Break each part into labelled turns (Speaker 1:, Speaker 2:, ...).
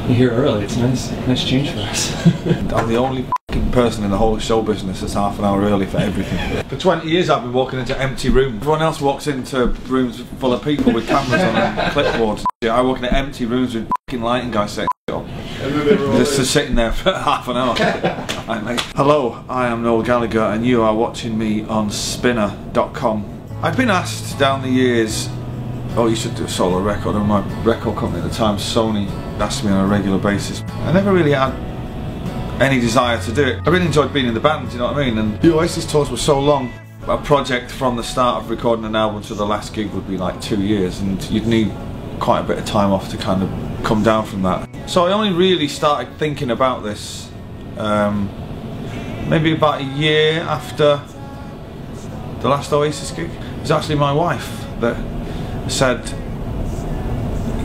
Speaker 1: You're here early, it's nice. Nice change for us.
Speaker 2: I'm the only person in the whole show business that's half an hour early for everything. For 20 years I've been walking into empty rooms. Everyone else walks into rooms full of people with cameras on and clipboards. I walk into empty rooms with lighting guys saying just sitting there for half an hour. Hello, I am Noel Gallagher and you are watching me on spinner.com. I've been asked down the years, oh, you should do a solo record, and my record company at the time, Sony, asked me on a regular basis. I never really had any desire to do it. I really enjoyed being in the band, you know what I mean? And the Oasis tours were so long. A project from the start of recording an album to the last gig would be like 2 years, and you'd need quite a bit of time off to kind of come down from that. So I only really started thinking about this maybe about a year after the last Oasis gig. It was actually my wife that said,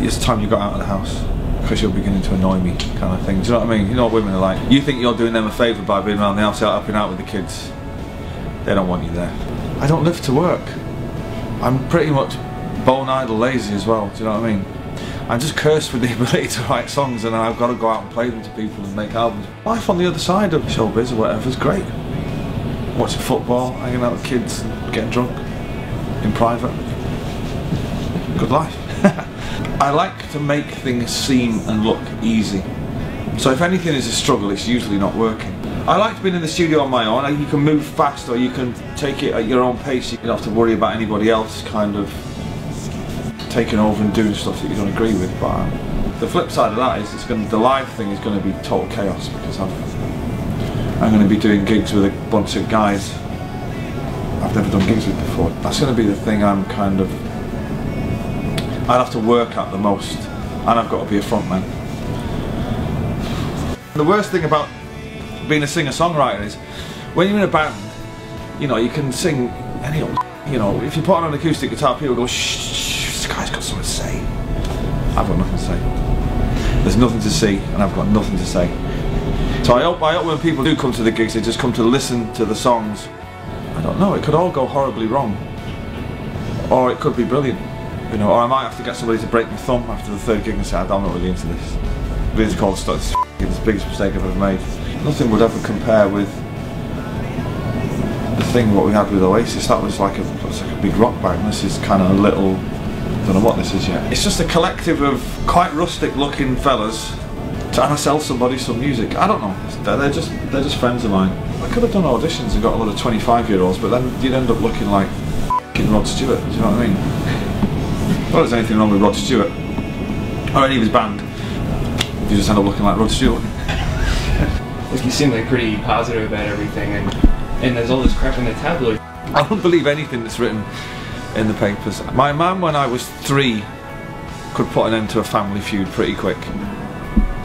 Speaker 2: it's time you got out of the house because you're beginning to annoy me, kind of thing. Do you know what I mean? You know what women are like. You think you're doing them a favour by being around the house out, helping out with the kids. They don't want you there. I don't live to work. I'm pretty much bone idle lazy as well, do you know what I mean? I'm just cursed with the ability to write songs, and I've got to go out and play them to people and make albums. Life on the other side of showbiz or whatever is great. Watching football, hanging out with kids, getting drunk in private. Good life. I like to make things seem and look easy. So if anything is a struggle, it's usually not working. I like being in the studio on my own. You can move fast, or you can take it at your own pace. You don't have to worry about anybody else kind of taking over and doing stuff that you don't agree with. But the flip side of that is the live thing is going to be total chaos, because I'm going to be doing gigs with a bunch of guys I've never done gigs with before. That's going to be the thing I'm kind of, I'd have to work at the most, and I've got to be a frontman. The worst thing about being a singer-songwriter is when you're in a band, you know, you can sing any old, you know, if you put on an acoustic guitar, people go, shh, this guy's got something to say. I've got nothing to say. There's nothing to see, and I've got nothing to say. So I hope when people do come to the gigs, they just come to listen to the songs. I don't know, it could all go horribly wrong, or it could be brilliant, you know, or I might have to get somebody to break my thumb after the third gig and say, I'm not really into this. Really called stuff. It's the biggest mistake I've ever made. Nothing would ever compare with the thing what we had with Oasis. That was like a big rock band. This is kind of a little, I don't know what this is yet. It's just a collective of quite rustic looking fellas trying to sell somebody some music. I don't know. They're just friends of mine. I could have done auditions and got a lot of 25-year-olds, but then you'd end up looking like f***ing Rod Stewart. Do you know what I mean? Not that there's anything wrong with Rod Stewart or any of his band. You just end up looking like Rod Stewart.
Speaker 1: Like, you seem like pretty positive about everything, and there's all this crap in the tabloid.
Speaker 2: I don't believe anything that's written in the papers. My mum, when I was 3, could put an end to a family feud pretty quick.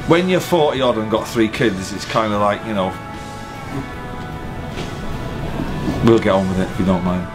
Speaker 2: When you're 40 odd and got 3 kids, it's kind of like, you know, we'll get on with it if you don't mind.